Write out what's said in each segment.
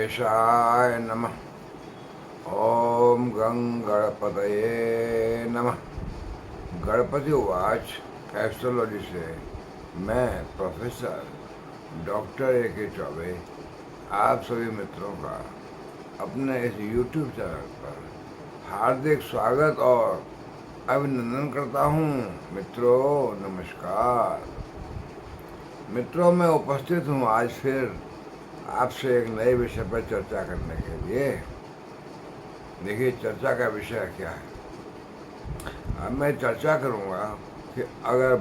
गणेशाय नमः। ओम गं गणपतये नमः। गणपति उवाच। एस्ट्रोलॉजी से मैं प्रोफेसर डॉक्टर A.K. चौबे आप सभी मित्रों का अपने इस YouTube चैनल पर हार्दिक स्वागत और अभिनंदन करता हूँ। मित्रों नमस्कार। मित्रों मैं उपस्थित हूँ आज फिर आपसे एक नए विषय पर चर्चा करने के लिए। देखिए चर्चा का विषय क्या है। अब मैं चर्चा करूँगा कि अगर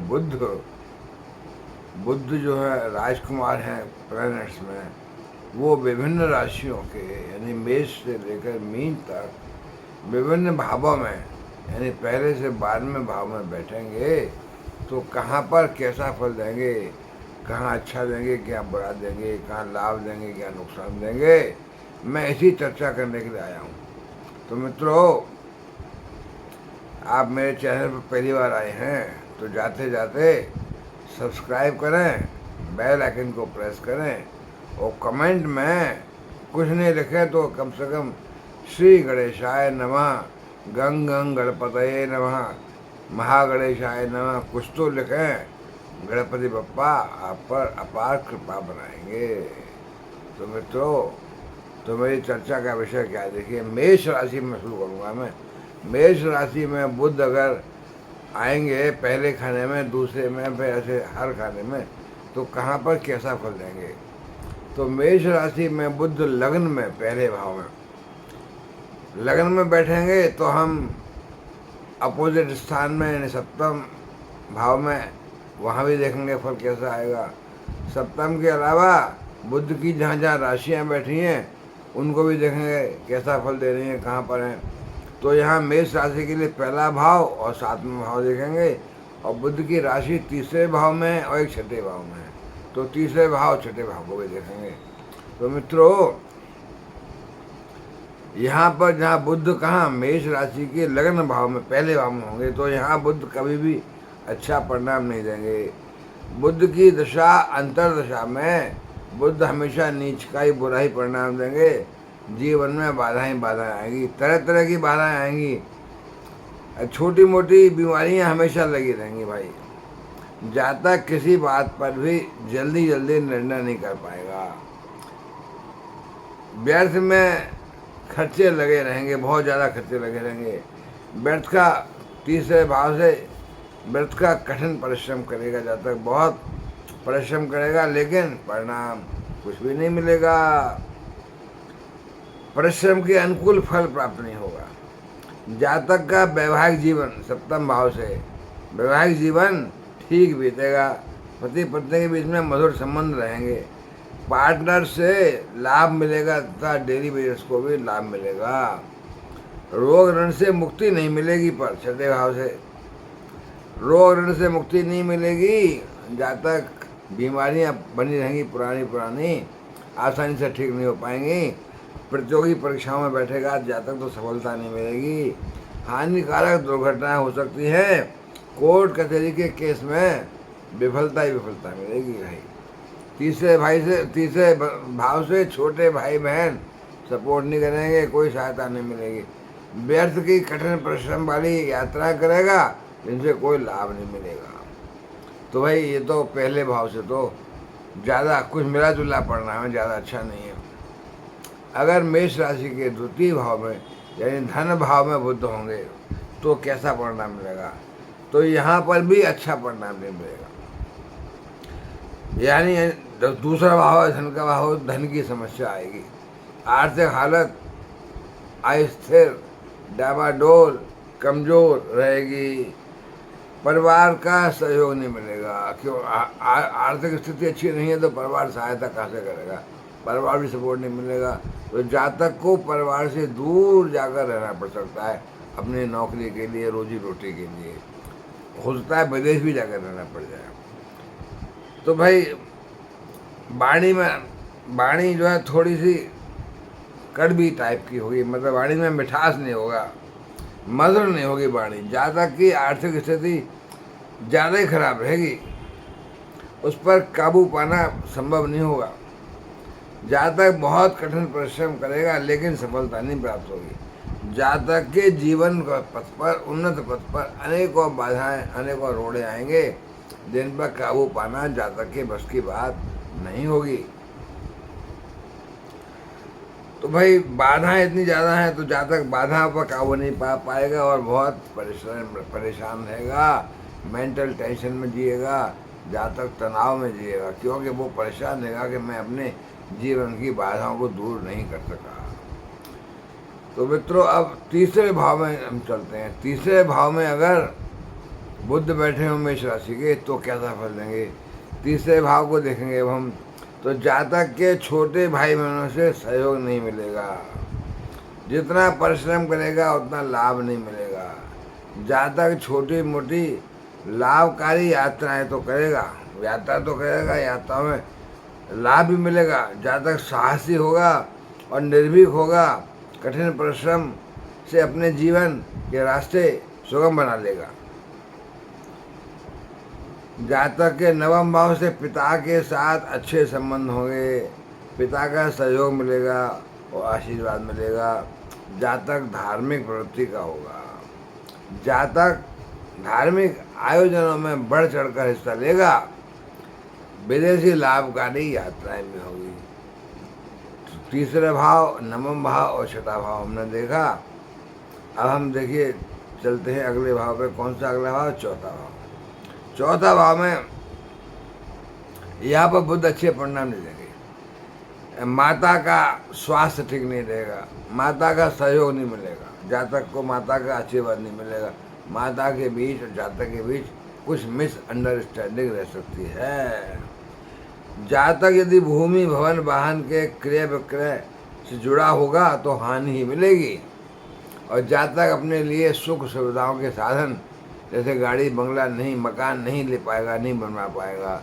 बुद्ध जो है राजकुमार हैं प्लैनेट्स में, वो विभिन्न राशियों के यानी मेष से लेकर मीन तक विभिन्न भावों में यानी पहले से 12वें भाव में बैठेंगे तो कहाँ पर कैसा फल देंगे, कहाँ अच्छा देंगे, क्या बुरा देंगे, कहाँ लाभ देंगे, क्या नुकसान देंगे, मैं इसी चर्चा करने के लिए आया हूँ। तो मित्रों आप मेरे चैनल पर पहली बार आए हैं तो जाते जाते सब्सक्राइब करें, बेल आइकन को प्रेस करें और कमेंट में कुछ नहीं लिखे तो कम से कम श्री गणेशाय नमः, गं गं गणपतये नमः, महागणेशाय नमः कुछ तो लिखें। गणपति बप्पा आप पर अपार कृपा बनाएंगे। तो मित्रों तो मेरी चर्चा का विषय क्या है। देखिए मेष राशि में शुरू करूँगा मैं। मेष राशि में बुध अगर आएंगे पहले खाने में, दूसरे में, फिर ऐसे हर खाने में, तो कहाँ पर कैसा फल देंगे। तो मेष राशि में बुध लग्न में पहले भाव में लग्न में बैठेंगे तो हम अपोजिट स्थान में यानी सप्तम भाव में वहाँ भी देखेंगे फल कैसा आएगा। सप्तम के अलावा बुध की जहाँ जहाँ राशियाँ बैठी हैं उनको भी देखेंगे कैसा फल दे रही हैं, कहाँ पर हैं। तो यहाँ मेष राशि के लिए पहला भाव और 7वां भाव देखेंगे और बुध की राशि तीसरे भाव में और एक छठे भाव में है तो तीसरे भाव छठे भाव को भी देखेंगे। तो मित्रों यहाँ पर जहाँ बुध कहाँ मेष राशि के लग्न भाव में पहले भाव में होंगे तो यहाँ बुध कभी भी अच्छा परिणाम नहीं देंगे। बुध की दशा अंतर्दशा में बुध हमेशा नीच का ही बुरा ही परिणाम देंगे। जीवन में बाधाएं आएंगी, तरह तरह की बाधाएं आएंगी। छोटी मोटी बीमारियां हमेशा लगी रहेंगी। भाई जातक किसी बात पर भी जल्दी निर्णय नहीं कर पाएगा। व्यर्थ में खर्चे लगे रहेंगे, बहुत ज़्यादा खर्चे लगे रहेंगे। व्यर्थ का तीसरे भाव से व्यर्थ का कठिन परिश्रम करेगा, जातक बहुत परिश्रम करेगा लेकिन परिणाम कुछ भी नहीं मिलेगा। परिश्रम के अनुकूल फल प्राप्त नहीं होगा। जातक का वैवाहिक जीवन सप्तम भाव से वैवाहिक जीवन ठीक बीतेगा। पति पत्नी के बीच में मधुर संबंध रहेंगे। पार्टनर से लाभ मिलेगा तथा डेली बेसिस को भी लाभ मिलेगा। रोग ऋण से मुक्ति नहीं मिलेगी पर छठे भाव से रोग ऋण से मुक्ति नहीं मिलेगी। जातक बीमारियां बनी रहेंगी पुरानी आसानी से ठीक नहीं हो पाएंगी। प्रतियोगी परीक्षाओं में बैठेगा जातक तो सफलता नहीं मिलेगी। हानिकारक दुर्घटनाएं हो सकती हैं। कोर्ट कचहरी के केस में विफलता ही विफलता मिलेगी। भाई तीसरे भाव से छोटे भाई बहन सपोर्ट नहीं करेंगे, कोई सहायता नहीं मिलेगी। व्यर्थ की कठिन परिश्रम वाली यात्रा करेगा जिनसे कोई लाभ नहीं मिलेगा। तो भाई ये तो पहले भाव से तो ज़्यादा कुछ मिला जुला परिणाम है, ज़्यादा अच्छा नहीं है। अगर मेष राशि के द्वितीय भाव में यानी धन भाव में बुध होंगे तो कैसा परिणाम मिलेगा। तो यहाँ पर भी अच्छा परिणाम नहीं मिलेगा। यानी दूसरा भाव धन का भाव, धन की समस्या आएगी। आर्थिक हालत अस्थिर, डामाडोल, कमज़ोर रहेगी। परिवार का सहयोग नहीं मिलेगा। क्यों आर्थिक स्थिति अच्छी नहीं है तो परिवार सहायता कहाँ से करेगा, परिवार भी सपोर्ट नहीं मिलेगा। तो जातक को परिवार से दूर जाकर रहना पड़ सकता है अपनी नौकरी के लिए, रोजी रोटी के लिए। हो सकता है विदेश भी जाकर रहना पड़ जाए। तो भाई वाणी जो है थोड़ी सी कड़वी टाइप की होगी, मतलब वाणी में मिठास नहीं होगा, मधुर नहीं होगी वाणी। जातक की आर्थिक स्थिति ज़्यादा ही खराब रहेगी, उस पर काबू पाना संभव नहीं होगा। जातक बहुत कठिन परिश्रम करेगा लेकिन सफलता नहीं प्राप्त होगी। जातक के जीवन का पथ पर, उन्नत पथ पर अनेकों बाधाएं, अनेकों रोड़े आएंगे जिन पर काबू पाना जातक के बस की बात नहीं होगी। तो भाई बाधाएं इतनी ज़्यादा हैं तो जातक बाधा पर काबू नहीं पा पाएगा और बहुत परेशान रहेगा, मेंटल टेंशन में जिएगा, जातक तनाव में जिएगा, क्योंकि वो परेशान रहेगा कि मैं अपने जीवन की बाधाओं को दूर नहीं कर सका। तो मित्रों, अब तीसरे भाव में हम चलते हैं। तीसरे भाव में अगर बुध बैठे हों मेष राशि के तो कैसा फल देंगे, तीसरे भाव को देखेंगे अब हम। तो जातक के छोटे भाई बहनों से सहयोग नहीं मिलेगा, जितना परिश्रम करेगा उतना लाभ नहीं मिलेगा। जातक छोटी मोटी लाभकारी यात्राएं तो करेगा, यात्रा तो करेगा, यात्राओं में लाभ भी मिलेगा। जातक साहसी होगा और निर्भीक होगा, कठिन परिश्रम से अपने जीवन के रास्ते सुगम बना लेगा। जातक के नवम भाव से पिता के साथ अच्छे संबंध होंगे, पिता का सहयोग मिलेगा और आशीर्वाद मिलेगा। जातक धार्मिक प्रवृत्ति का होगा, जातक धार्मिक आयोजनों में बढ़ चढ़कर हिस्सा लेगा, विदेशी लाभकारी यात्राएं भी होगी। तीसरा भाव, नवम भाव और छठा भाव हमने देखा। अब हम देखिए चलते हैं अगले भाव पे। कौन सा अगला भाव? चौथा भाव। चौथा भाव में यहाँ पर बुध अच्छे परिणाम नहीं देंगे, माता का स्वास्थ्य ठीक नहीं रहेगा, माता का सहयोग नहीं मिलेगा, जातक को माता का आशीर्वाद नहीं मिलेगा। माता के बीच और जातक के बीच कुछ मिसअंडरस्टैंडिंग रह सकती है। जातक यदि भूमि भवन वाहन के क्रय विक्रय से जुड़ा होगा तो हानि ही मिलेगी, और जातक अपने लिए सुख सुविधाओं के साधन जैसे गाड़ी बंगला नहीं, मकान नहीं ले पाएगा, नहीं बनवा पाएगा।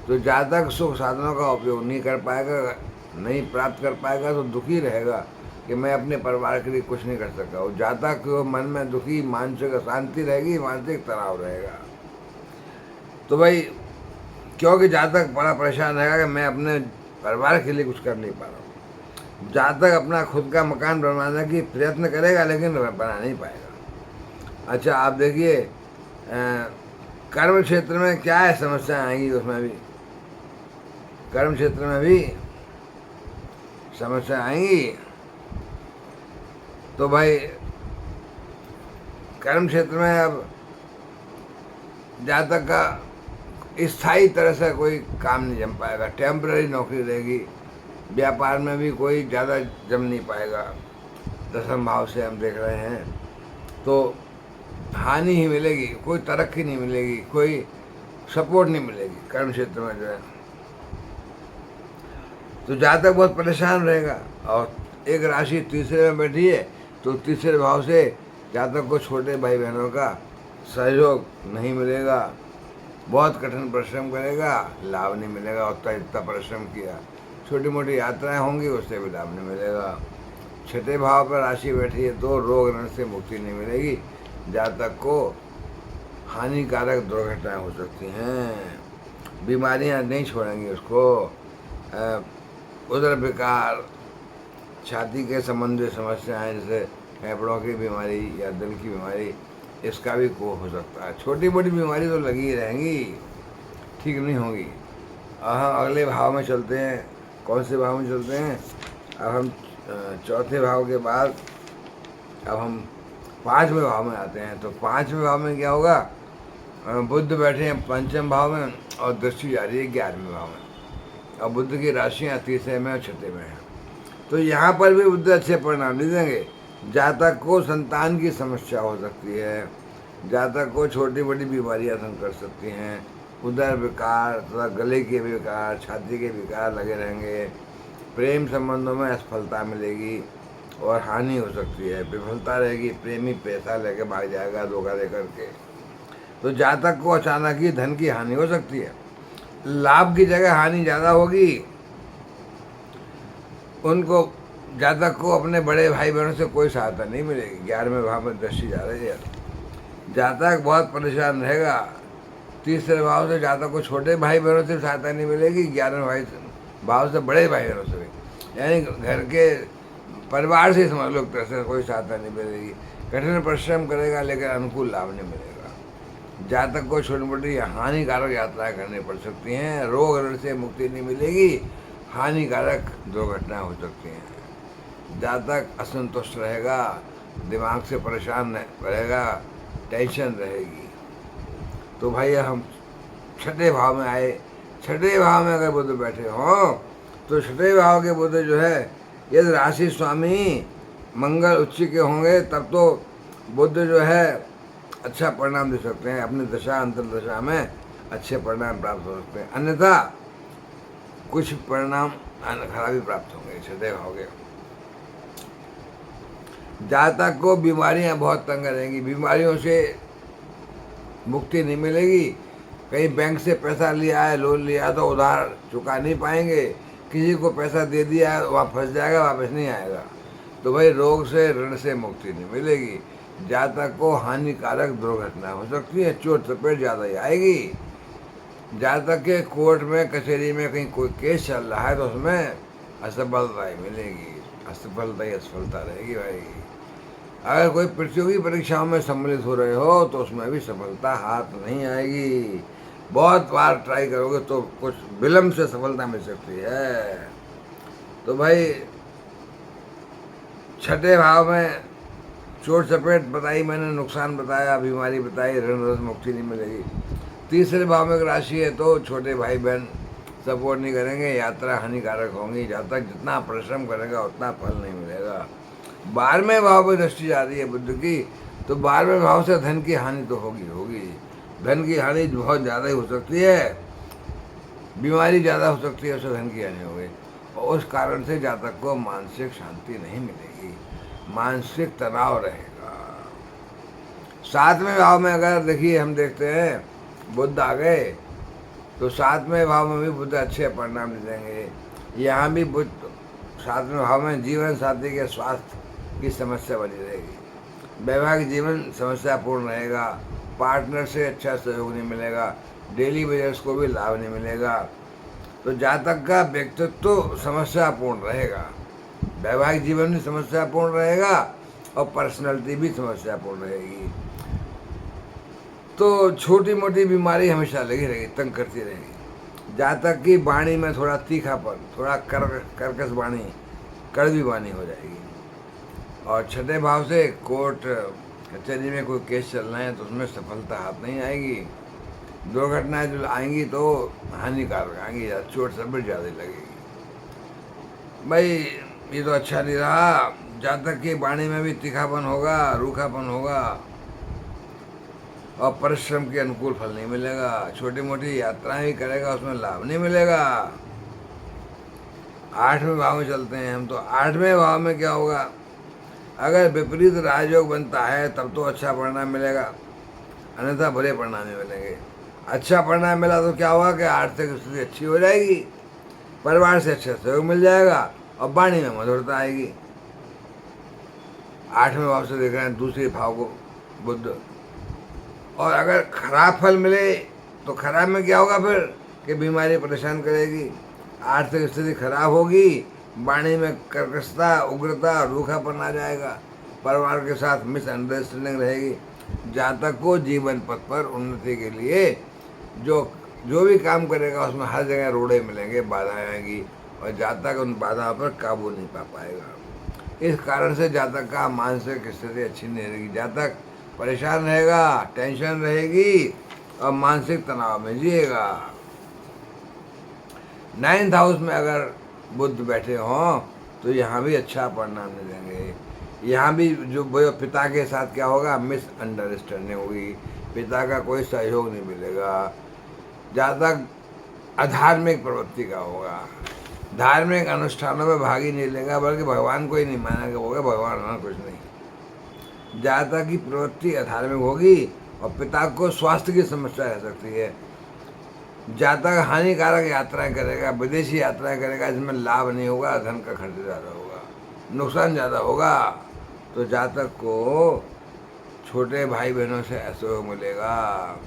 तो जातक सुख साधनों का उपयोग नहीं कर पाएगा, नहीं प्राप्त कर पाएगा, तो दुखी रहेगा कि मैं अपने परिवार के लिए कुछ नहीं कर सका। और जातक को मन में दुखी, मानसिक अशांति रहेगी, मानसिक तनाव रहेगा। तो भाई क्योंकि जातक बड़ा परेशान रहेगा कि मैं अपने परिवार के लिए कुछ कर नहीं पा रहा हूँ। जातक अपना खुद का मकान बनवाने की प्रयत्न करेगा लेकिन बना नहीं पाएगा। अच्छा, आप देखिए कर्म क्षेत्र में क्या है समस्या आएंगी, उसमें भी कर्म क्षेत्र में भी समस्या आएंगी। तो भाई कर्म क्षेत्र में अब जातक का स्थायी तरह से कोई काम नहीं जम पाएगा, टेम्पररी नौकरी रहेगी। व्यापार में भी कोई ज़्यादा जम नहीं पाएगा। दसम भाव से हम देख रहे हैं तो हानि ही मिलेगी, कोई तरक्की नहीं मिलेगी, कोई सपोर्ट नहीं मिलेगी कर्म क्षेत्र में जो है। तो जातक बहुत परेशान रहेगा। और एक राशि तीसरे में बैठी है तो तीसरे भाव से जातक को छोटे भाई बहनों का सहयोग नहीं मिलेगा, बहुत कठिन परिश्रम करेगा, लाभ नहीं मिलेगा। उतना इतना परिश्रम किया, छोटी मोटी यात्राएं होंगी, उससे भी लाभ नहीं मिलेगा। छठे भाव पर राशि बैठी है तो रोग ऋण से मुक्ति नहीं मिलेगी। जातक को हानिकारक दुर्घटनाएं हो सकती हैं, बीमारियां नहीं छोड़ेंगी उसको। उदर विकार, छाती के संबंधी समस्याएं जैसे फेफड़ों की बीमारी या दिल की बीमारी, इसका भी को हो सकता है। छोटी मोटी बीमारी तो लगी ही रहेंगी, ठीक नहीं होगी। हम अगले भाव में चलते हैं। कौन से भाव में चलते हैं? अब हम चौथे भाव के बाद अब हम पाँचवें भाव में आते हैं। तो पाँचवें भाव में क्या होगा? बुध बैठे हैं पंचम भाव में और दृष्टि जा रही है 11वें भाव में, और बुध की राशियाँ तीसरे में और छठे में हैं। तो यहाँ पर भी बुध अच्छे परिणाम नहीं देंगे। जातक को संतान की समस्या हो सकती है, जातक को छोटी बड़ी बीमारियाँ तंग कर सकती हैं। उदर विकार तथा गले के विकार, छाती के विकार लगे रहेंगे। प्रेम संबंधों में असफलता मिलेगी और हानि हो सकती है, विफलता रहेगी। प्रेमी पैसा लेके भाग जाएगा धोखा दे करके। तो जातक को अचानक ही धन की हानि हो सकती है, लाभ की जगह हानि ज़्यादा होगी। उनको जातक को अपने बड़े भाई बहनों से कोई सहायता नहीं मिलेगी। 11वें भाव में दृष्टि जा रही है, जातक बहुत परेशान रहेगा। तीसरे भाव से जातक को छोटे भाई बहनों से सहायता नहीं मिलेगी, 11वें भाव से बड़े भाई बहनों से भी। यानी घर के परिवार से समझ लो, तरह से कोई सहायता नहीं मिलेगी। कठिन परिश्रम करेगा लेकिन अनुकूल लाभ नहीं मिलेगा। जातक को छोटी मोटी हानिकारक यात्राएं करनी पड़ सकती हैं, रोग ऋण से मुक्ति नहीं मिलेगी, हानिकारक दुर्घटनाएं हो सकती हैं। जातक असंतुष्ट रहेगा, दिमाग से परेशान रहेगा, टेंशन रहेगी। तो भाई हम छठे भाव में आए। छठे भाव में अगर बुध बैठे हों तो छठे भाव के बुध जो है, यदि राशि स्वामी मंगल उच्च के होंगे तब तो बुध जो है अच्छा परिणाम दे सकते हैं, अपनी दशा अंतर दशा में अच्छे परिणाम प्राप्त हो सकते हैं। अन्यथा कुछ परिणाम खराबी प्राप्त होंगे छठे भाव के। जातक को बीमारियां बहुत तंग करेंगी, बीमारियों से मुक्ति नहीं मिलेगी। कहीं बैंक से पैसा लिया है, लोन लिया तो उधार चुका नहीं पाएंगे, किसी को पैसा दे दिया है वहाँ फंस जाएगा, वापस नहीं आएगा। तो भाई रोग से ऋण से मुक्ति नहीं मिलेगी। जातक को हानिकारक दुर्घटना हो सकती है, चोट चपेट ज़्यादा ही आएगी। जातक के कोर्ट में कचहरी में कहीं कोई केस चल रहा है तो उसमें असफलता ही मिलेगी, असफलता ही असफलता रहेगी भाई। अगर कोई प्रतियोगी परीक्षाओं में सम्मिलित हो रहे हो तो उसमें भी सफलता हाथ नहीं आएगी। बहुत बार ट्राई करोगे तो कुछ विलम्ब से सफलता मिल सकती है। तो भाई छठे भाव में चोट चपेट बताई मैंने, नुकसान बताया, बीमारी बताई, ऋण से मुक्ति नहीं मिलेगी। तीसरे भाव में राशि है तो छोटे भाई बहन सपोर्ट नहीं करेंगे, यात्रा हानिकारक होंगी। जातक जितना परिश्रम करेगा उतना फल नहीं मिलेगा। 12वें भाव में दृष्टि जा रही है बुध की, तो 12वें भाव से धन की हानि तो होगी। धन की हानि बहुत ज़्यादा ही हो सकती है, बीमारी ज़्यादा हो सकती है, उससे धन की हानि होगी। और उस कारण से जातक को मानसिक शांति नहीं मिलेगी, मानसिक तनाव रहेगा। 7वें भाव में अगर देखिए हम देखते हैं बुध आ गए तो 7वें भाव में भी बुध अच्छे परिणाम दे देंगे। यहाँ भी बुध 7वें भाव में जीवन साथी के स्वास्थ्य की समस्या बनी रहेगी, वैवाहिक जीवन समस्यापूर्ण रहेगा, पार्टनर से अच्छा सहयोग नहीं मिलेगा, डेली बिजनेस को भी लाभ नहीं मिलेगा। तो जातक का व्यक्तित्व तो समस्यापूर्ण रहेगा, वैवाहिक जीवन भी समस्यापूर्ण रहेगा और पर्सनैलिटी भी समस्यापूर्ण रहेगी। तो छोटी मोटी बीमारी हमेशा लगी रहेगी, तंग करती रहेगी। जातक की वाणी में थोड़ा तीखापन, थोड़ा कर्कश वाणी, कड़वी वाणी हो जाएगी। और छठे भाव से कोर्ट कचहरी में कोई केस चलना है तो उसमें सफलता हाथ नहीं आएगी। दुर्घटनाएं जो आएंगी तो हानिकारक आएंगी, या चोट चपेट ज़्यादा लगेगी। भाई ये तो अच्छा नहीं रहा। जातक की वाणी में भी तीखापन होगा, रूखापन होगा और परिश्रम के अनुकूल फल नहीं मिलेगा। छोटी मोटी यात्राएं भी करेगा, उसमें लाभ नहीं मिलेगा। 8वें भाव में चलते हैं हम, तो 8वें भाव में क्या होगा, अगर विपरीत राजयोग बनता है तब तो अच्छा परिणाम मिलेगा, अन्यथा बुरे परिणाम मिलेंगे। अच्छा परिणाम मिला तो क्या होगा कि आर्थिक स्थिति अच्छी हो जाएगी, परिवार से अच्छा सहयोग मिल जाएगा और वाणी में मधुरता आएगी। 8वें भाव से देख रहे हैं दूसरे भाव को बुध। और अगर खराब फल मिले तो खराब में क्या होगा फिर कि बीमारी परेशान करेगी, आर्थिक स्थिति खराब होगी, वाणी में कर्कशता, उग्रता, रूखापन आ जाएगा, परिवार के साथ मिसअंडरस्टैंडिंग रहेगी। जातक को जीवन पथ पर उन्नति के लिए जो भी काम करेगा उसमें हर जगह रोड़े मिलेंगे, बाधाएं आएंगी और जातक उन बाधाओं पर काबू नहीं पा पाएगा। इस कारण से जातक का मानसिक स्थिति अच्छी नहीं रहेगी, जातक परेशान रहेगा, टेंशन रहेगी और मानसिक तनाव में जिएगा। 9th हाउस में अगर बुध बैठे हों तो यहाँ भी अच्छा परिणाम नहीं देंगे। यहाँ भी जो पिता के साथ क्या होगा, मिसअंडरस्टैंडिंग होगी, पिता का कोई सहयोग नहीं मिलेगा। जातक अधार्मिक प्रवृत्ति का होगा, धार्मिक अनुष्ठानों में भाग ही नहीं लेगा, बल्कि भगवान को ही नहीं मानेगा, होगा भगवान हाँ कुछ नहीं। जातक की प्रवृत्ति अधार्मिक होगी और पिता को स्वास्थ्य की समस्या रह सकती है। जातक हानिकारक यात्राएं करेगा, विदेशी यात्राएं करेगा जिसमें लाभ नहीं होगा, धन का खर्च ज़्यादा होगा, नुकसान ज़्यादा होगा। तो जातक को छोटे भाई बहनों से असहयोग मिलेगा,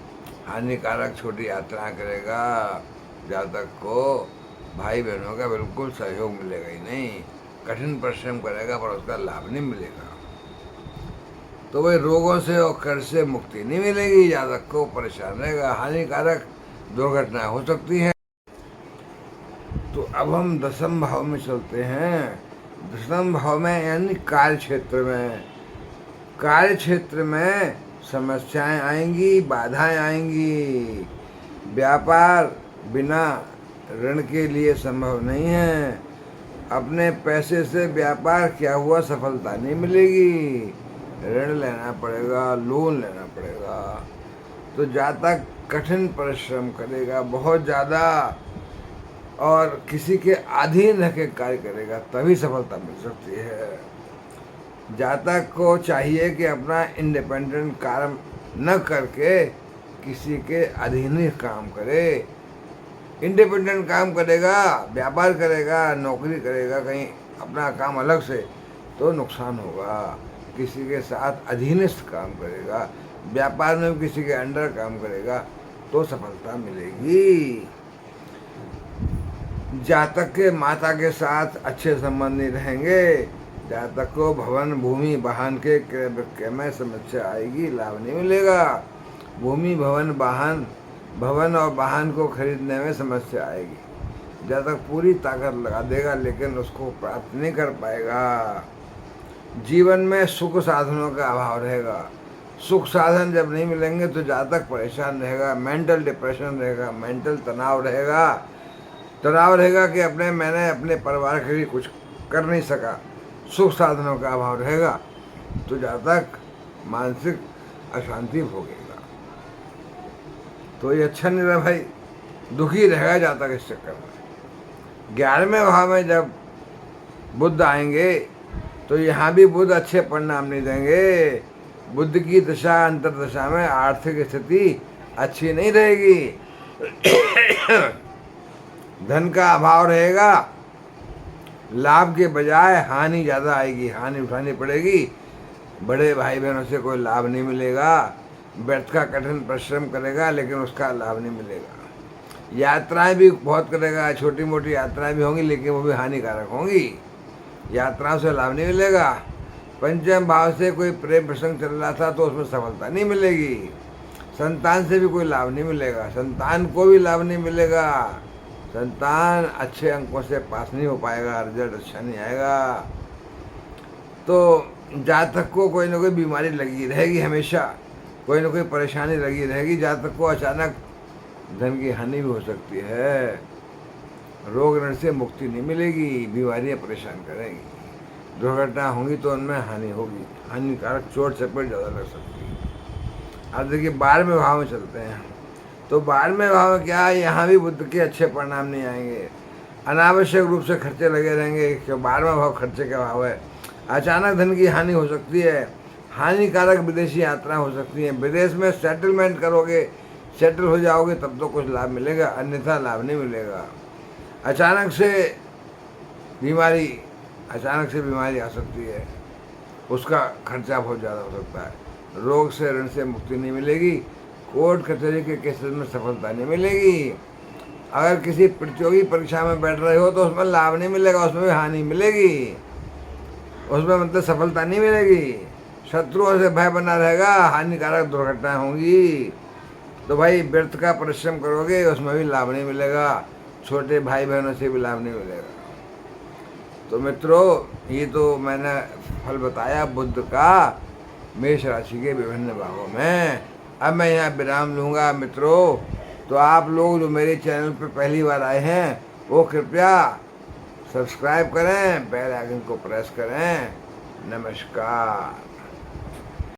हानिकारक छोटी यात्राएं करेगा, जातक को भाई बहनों का बिल्कुल सहयोग मिलेगा ही नहीं। कठिन परिश्रम करेगा पर उसका लाभ नहीं मिलेगा। तो वही रोगों से और कर्ज से मुक्ति नहीं मिलेगी, जातक को परेशान रहेगा, हानिकारक दुर्घटनाएं हो सकती हैं। तो अब हम दसम भाव में चलते हैं। दसम भाव में यानी कार्य क्षेत्र में। कार्य क्षेत्र में समस्याएं आएंगी, बाधाएं आएंगी। व्यापार बिना ऋण के लिए संभव नहीं है। अपने पैसे से व्यापार किया हुआ सफलता नहीं मिलेगी, ऋण लेना पड़ेगा, लोन लेना पड़ेगा। तो जातक कठिन परिश्रम करेगा बहुत ज़्यादा और किसी के अधीन रह के कार्य करेगा, तभी सफलता मिल सकती है। जातक को चाहिए कि अपना इंडिपेंडेंट काम न करके किसी के अधीन ही काम करे। इंडिपेंडेंट काम करेगा, व्यापार करेगा, नौकरी करेगा, कहीं अपना काम अलग से, तो नुकसान होगा। किसी के साथ अधीनस्थ काम करेगा, व्यापार में भी किसी के अंडर काम करेगा, तो सफलता मिलेगी। जातक के माता के साथ अच्छे संबंध नहीं रहेंगे। जातक को भवन, भूमि, वाहन के क्रय विक्रय में समस्या आएगी, लाभ नहीं मिलेगा। भूमि, भवन और वाहन को खरीदने में समस्या आएगी। जातक पूरी ताकत लगा देगा लेकिन उसको प्राप्त नहीं कर पाएगा। जीवन में सुख साधनों का अभाव रहेगा। सुख साधन जब नहीं मिलेंगे तो जातक परेशान रहेगा, मेंटल डिप्रेशन रहेगा, मेंटल तनाव रहेगा कि मैंने अपने परिवार के लिए कुछ कर नहीं सका। सुख साधनों का अभाव रहेगा तो जातक मानसिक अशांति भोगेगा। तो ये अच्छा नहीं रहा भाई, दुखी रहेगा जातक इस चक्कर में। 11वें भाव में जब बुध आएंगे तो यहाँ भी बुध अच्छे परिणाम नहीं देंगे। बुध की दशा अंतरदशा में आर्थिक स्थिति अच्छी नहीं रहेगी। धन का अभाव रहेगा, लाभ के बजाय हानि ज़्यादा आएगी, हानि उठानी पड़ेगी। बड़े भाई बहनों से कोई लाभ नहीं मिलेगा। व्यर्थ का कठिन परिश्रम करेगा लेकिन उसका लाभ नहीं मिलेगा। यात्राएं भी बहुत करेगा, छोटी मोटी यात्राएं भी होंगी लेकिन वो भी हानिकारक होंगी, यात्राओं से लाभ नहीं मिलेगा। पंचम भाव से कोई प्रेम प्रसंग चल रहा था तो उसमें सफलता नहीं मिलेगी। संतान से भी कोई लाभ नहीं मिलेगा, संतान को भी लाभ नहीं मिलेगा। संतान अच्छे अंकों से पास नहीं हो पाएगा, रिजल्ट अच्छा नहीं आएगा। तो जातक को कोई ना कोई बीमारी लगी रहेगी, हमेशा कोई ना कोई परेशानी लगी रहेगी। जातक को अचानक धन की हानि भी हो सकती है, रोग ऋण से मुक्ति नहीं मिलेगी, बीमारियां परेशान करेंगी, दुर्घटना होंगी तो उनमें हानि होगी, हानिकारक चोट चपेट ज़्यादा लग सकती है। अब देखिए 12वें भाव में चलते हैं। तो 12वें भाव में क्या है, यहाँ भी बुध के अच्छे परिणाम नहीं आएंगे। अनावश्यक रूप से खर्चे लगे रहेंगे, 12वां भाव खर्चे का भाव है। अचानक धन की हानि हो सकती है, हानिकारक विदेशी यात्रा हो सकती है। विदेश में सेटलमेंट करोगे, सेटल हो जाओगे तब तो कुछ लाभ मिलेगा, अन्यथा लाभ नहीं मिलेगा। अचानक से बीमारी आ सकती है, उसका खर्चा बहुत ज़्यादा हो सकता है। रोग से ऋण से मुक्ति नहीं मिलेगी, कोर्ट कचहरी के केसेस में सफलता नहीं मिलेगी। अगर किसी प्रतियोगी परीक्षा में बैठ रहे हो तो उसमें लाभ नहीं मिलेगा, उसमें भी हानि मिलेगी, उसमें मतलब सफलता नहीं मिलेगी। शत्रुओं से भय बना रहेगा, हानिकारक दुर्घटनाएं होंगी। तो भाई व्यर्थ का परिश्रम करोगे उसमें भी लाभ नहीं मिलेगा, छोटे भाई बहनों से भी लाभ नहीं मिलेगा। तो मित्रों ये तो मैंने फल बताया बुध का मेष राशि के विभिन्न भागों में। अब मैं यहाँ विराम लूँगा मित्रों। तो आप लोग जो मेरे चैनल पर पहली बार आए हैं वो कृपया सब्सक्राइब करें, बेल आइकन को प्रेस करें। नमस्कार।